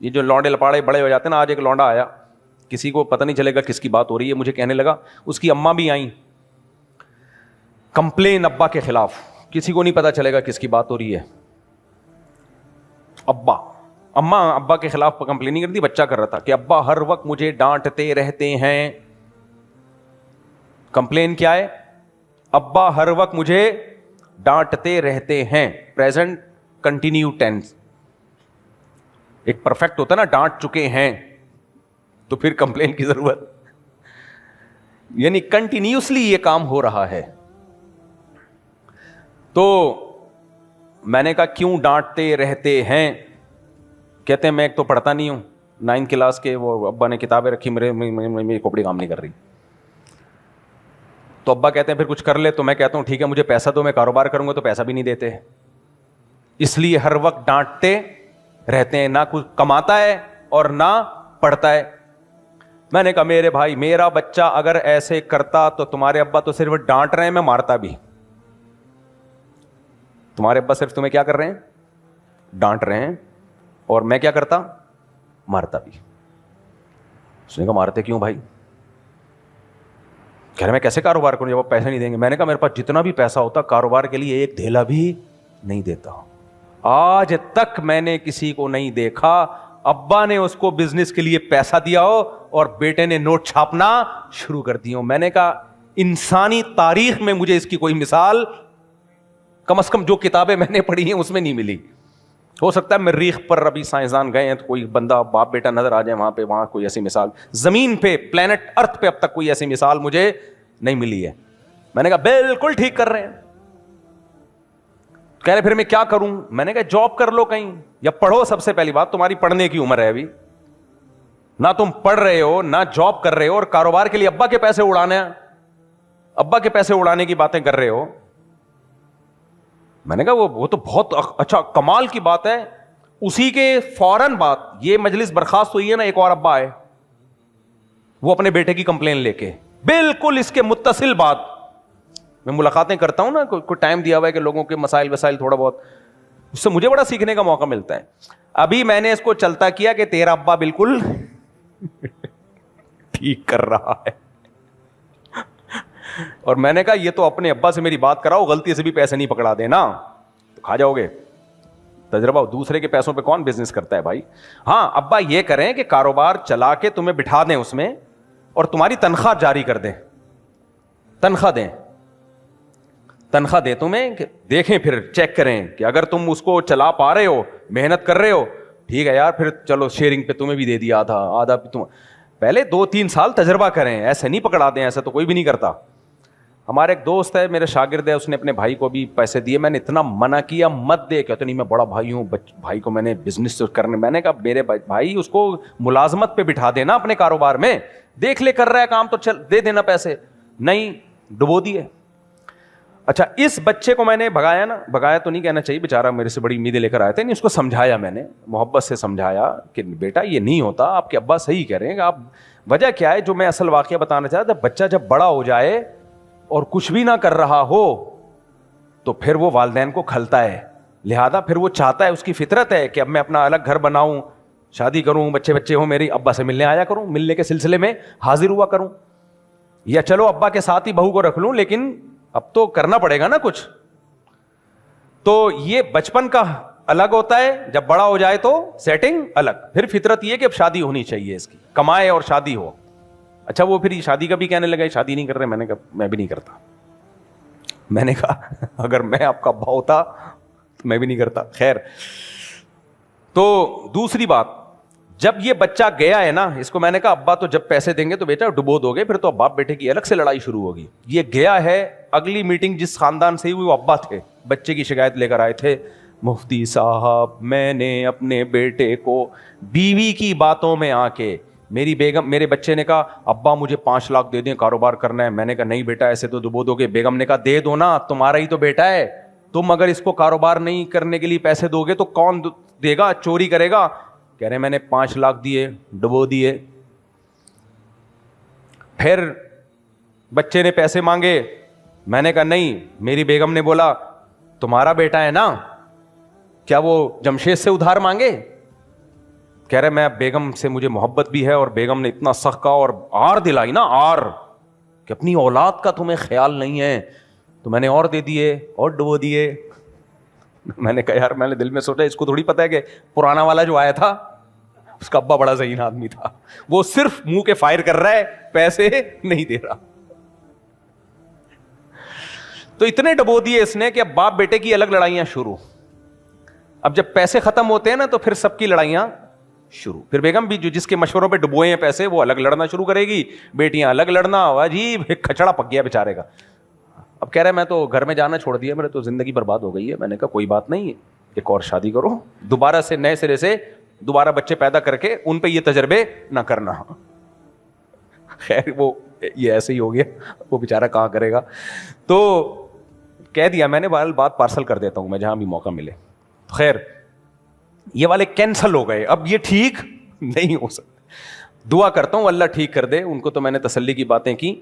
یہ جو لونڈے لپاڑے بڑے ہو جاتے ہیں نا, آج ایک لونڈا آیا, کسی کو پتہ نہیں چلے گا کس کی بات ہو رہی ہے, مجھے کہنے لگا اس کی اماں بھی آئیں کمپلین ابا کے خلاف, کسی کو نہیں پتا چلے گا کس کی بات ہو رہی ہے. اماں ابا کے خلاف کمپلین نہیں کرتی, بچہ کر رہا تھا کہ ابا ہر وقت مجھے ڈانٹتے رہتے ہیں. کمپلین کیا ہے؟ ابا ہر وقت مجھے ڈانٹتے رہتے ہیں. Present continuous tense. ایک پرفیکٹ ہوتا ہے نا, ڈانٹ چکے ہیں, تو پھر کمپلین کی ضرورت, یعنی کنٹینیوسلی یہ کام ہو رہا ہے. تو میں نے کہا کیوں ڈانٹتے رہتے ہیں؟ کہتے ہیں میں ایک تو پڑھتا نہیں ہوں, 9 کلاس کے, وہ ابا نے کتابیں رکھی میری کھوپڑی کام نہیں کر رہی. تو ابا کہتے ہیں پھر کچھ کر لے, تو میں کہتا ہوں ٹھیک ہے مجھے پیسہ دو, میں کاروبار کروں گا, تو پیسہ بھی نہیں دیتے. اس لیے ہر وقت ڈانٹتے رہتے ہیں, نہ کچھ کماتا ہے اور نہ پڑھتا ہے. میں نے کہا میرے بھائی, میرا بچہ اگر ایسے کرتا تو تمہارے ابا تو صرف ڈانٹ رہے ہیں, میں مارتا بھی. تمہارے ابا صرف تمہیں کیا کر رہے ہیں؟ ڈانٹ رہے ہیں, اور میں کیا کرتا؟ مارتا بھی. اس نے کہا مارتے کیوں بھائی؟ کہہ رہے میں کیسے کاروبار کروں جب آپ پیسے نہیں دیں گے؟ میں نے کہا میرے پاس جتنا بھی پیسہ ہوتا کاروبار کے لیے ایک دھیلا بھی نہیں دیتا. آج تک میں نے کسی کو نہیں دیکھا ابا نے اس کو بزنس کے لیے پیسہ دیا ہو اور بیٹے نے نوٹ چھاپنا شروع کر دی ہو. میں نے کہا انسانی تاریخ میں مجھے اس کی کوئی مثال, کم از کم جو کتابیں میں نے پڑھی ہیں اس میں نہیں ملی. ہو سکتا ہے مریخ پر ابھی سائنسدان گئے ہیں تو کوئی بندہ باپ بیٹا نظر آ جائے وہاں کوئی ایسی مثال. زمین پہ, پلانٹ ارتھ پہ اب تک کوئی ایسی مثال مجھے نہیں ملی ہے. میں نے کہا بالکل ٹھیک کر رہے ہیں. کہہ رہے پھر میں کیا کروں؟ میں نے کہا جاب کر لو کہیں, یا پڑھو. سب سے پہلی بات تمہاری پڑھنے کی عمر ہے ابھی, نہ تم پڑھ رہے ہو نہ جاب کر رہے ہو, اور کاروبار کے لیے ابا کے پیسے اڑانے, ابا کے پیسے اڑانے کی باتیں کر رہے ہو. میں نے کہا وہ تو بہت اچھا کمال کی بات ہے. اسی کے فوراً بعد یہ مجلس برخاست ہوئی ہے نا, ایک اور ابا آئے, وہ اپنے بیٹے کی کمپلین لے کے, بالکل اس کے متصل بعد. میں ملاقاتیں کرتا ہوں نا, کوئی ٹائم دیا ہوا ہے کہ لوگوں کے مسائل وسائل تھوڑا بہت, اس سے مجھے بڑا سیکھنے کا موقع ملتا ہے. ابھی میں نے اس کو چلتا کیا کہ تیرا ابا بالکل ٹھیک کر رہا ہے. اور میں نے کہا یہ تو اپنے ابا سے میری بات کراؤ, غلطی سے بھی پیسے نہیں پکڑا دینا تو کھا جاؤ گے. تجربہ, دوسرے کے پیسوں پہ کون بزنس کرتا ہے بھائی. ہاں ابا یہ کریں کہ کاروبار چلا کے تمہیں بٹھا دیں اس میں, اور تمہاری تنخواہ جاری کر دیں, تنخواہ دیں تمہیں, دیکھیں پھر چیک کریں کہ اگر تم اس کو چلا پا رہے ہو, محنت کر رہے ہو, ٹھیک ہے یار, پھر چلو شیئرنگ پہ تمہیں بھی دے دیا آدھا تم. پہلے 2-3 سال تجربہ کریں, ایسے نہیں پکڑا دیں, ایسا تو کوئی بھی نہیں کرتا. ہمارے ایک دوست ہے, میرے شاگرد ہے, اس نے اپنے بھائی کو بھی پیسے دیے. میں نے اتنا منع کیا مت دے, کہتے نہیں میں بڑا بھائی ہوں, بھائی کو میں نے بزنس کرنے. میں نے کہا میرے بھائی اس کو ملازمت پہ بٹھا دینا اپنے کاروبار میں, دیکھ لے کر رہا ہے کام تو چل دے دینا پیسے. نہیں, ڈبو دیے. اچھا اس بچے کو میں نے بھگایا تو نہیں کہنا چاہیے, بیچارہ میرے سے بڑی امیدیں لے کر آئے تھے. نہیں, اس کو سمجھایا, میں نے محبت سے سمجھایا کہ بیٹا یہ نہیں ہوتا, آپ کے ابا صحیح کہہ رہے ہیں. آپ وجہ کیا ہے, جو میں اصل واقعہ بتانا چاہتا تھا, بچہ جب بڑا ہو جائے اور کچھ بھی نہ کر رہا ہو تو پھر وہ والدین کو کھلتا ہے, لہذا پھر وہ چاہتا ہے, اس کی فطرت ہے کہ اب میں اپنا الگ گھر بناؤں, شادی کروں, بچے ہوں, میری ابا سے ملنے آیا کروں, ملنے کے سلسلے میں حاضر ہوا کروں, یا چلو ابا کے ساتھ ہی بہو کو رکھ لوں, لیکن اب تو کرنا پڑے گا نا کچھ. تو یہ بچپن کا الگ ہوتا ہے, جب بڑا ہو جائے تو سیٹنگ الگ. پھر فطرت یہ کہ اب شادی ہونی چاہیے, اس کی کمائے اور شادی ہو. اچھا وہ پھر شادی کا بھی کہنے لگا, شادی نہیں کر رہے. میں نے کہا میں بھی نہیں کرتا. میں نے کہا اگر میں آپ کا ابا ہوتا تو میں بھی نہیں کرتا. خیر, تو دوسری بات, جب یہ بچہ گیا ہے نا, اس کو میں نے کہا ابا تو جب پیسے دیں گے تو بیٹا ڈبو دو گے, پھر تو باپ بیٹے کی الگ سے لڑائی شروع ہوگی. یہ گیا ہے, اگلی میٹنگ جس خاندان سے ہوئی وہ ابا تھے, بچے کی شکایت لے کر آئے تھے, مفتی صاحب میں نے اپنے بیٹے کو بیوی کی باتوں میں آ کے, میرے بچے نے کہا ابا مجھے 5 لاکھ دے دیں, کاروبار کرنا ہے. میں نے کہا نہیں بیٹا ایسے تو ڈبو دو گے. بیگم نے کہا دے دو نا, تمہارا ہی تو بیٹا ہے, تم اگر اس کو کاروبار نہیں کرنے کے لیے پیسے دو گے تو کون دے گا, چوری کرے گا. کہہ رہے میں نے 5 لاکھ دیے, ڈبو دیے. پھر بچے نے پیسے مانگے, میں نے کہا نہیں. میری بیگم نے بولا تمہارا بیٹا ہے نا, کیا وہ جمشید سے ادھار مانگے؟ کہہ رہے میں بیگم سے مجھے محبت بھی ہے اور بیگم نے اتنا سخت کہا اور آر دلائی نا، آر، کہ اپنی اولاد کا تمہیں خیال نہیں ہے، تو میں نے اور دے دیے اور ڈبو دیے. میں نے کہا یار میں نے دل میں سوچا اس کو تھوڑی پتا ہے کہ پرانا والا جو آیا تھا اس کا ابا بڑا ذہین آدمی تھا، وہ صرف منہ کے فائر کر رہا ہے، پیسے نہیں دے رہا. تو اتنے ڈبو دیے اس نے کہ اب باپ بیٹے کی الگ لڑائیاں شروع. اب جب پیسے ختم ہوتے ہیں نا تو پھر سب کی لڑائیاں شروع. پھر بیگم بھی جو جس کے مشوروں پہ ڈبوئے ہیں پیسے وہ الگ لڑنا شروع کرے گی، بیٹیاں الگ لڑنا. عجیب ایک کھچڑا پک گیا بیچارے کا. اب کہہ رہے میں تو گھر میں جانا چھوڑ دیا، میرے تو زندگی برباد ہو گئی ہے. میں نے کہا کوئی بات نہیں، ایک اور شادی کرو، دوبارہ سے نئے سرے سے دوبارہ بچے پیدا کر کے ان پہ یہ تجربے نہ کرنا. خیر وہ یہ ایسے ہی ہو گیا، وہ بیچارہ کہاں کرے گا. تو کہہ دیا میں نے بہرحال بات پارسل کر دیتا ہوں میں جہاں بھی موقع ملے. خیر یہ والے کینسل ہو گئے، اب یہ ٹھیک نہیں ہو سکتے. دعا کرتا ہوں اللہ ٹھیک کر دے ان کو. تو میں نے تسلی کی باتیں کی.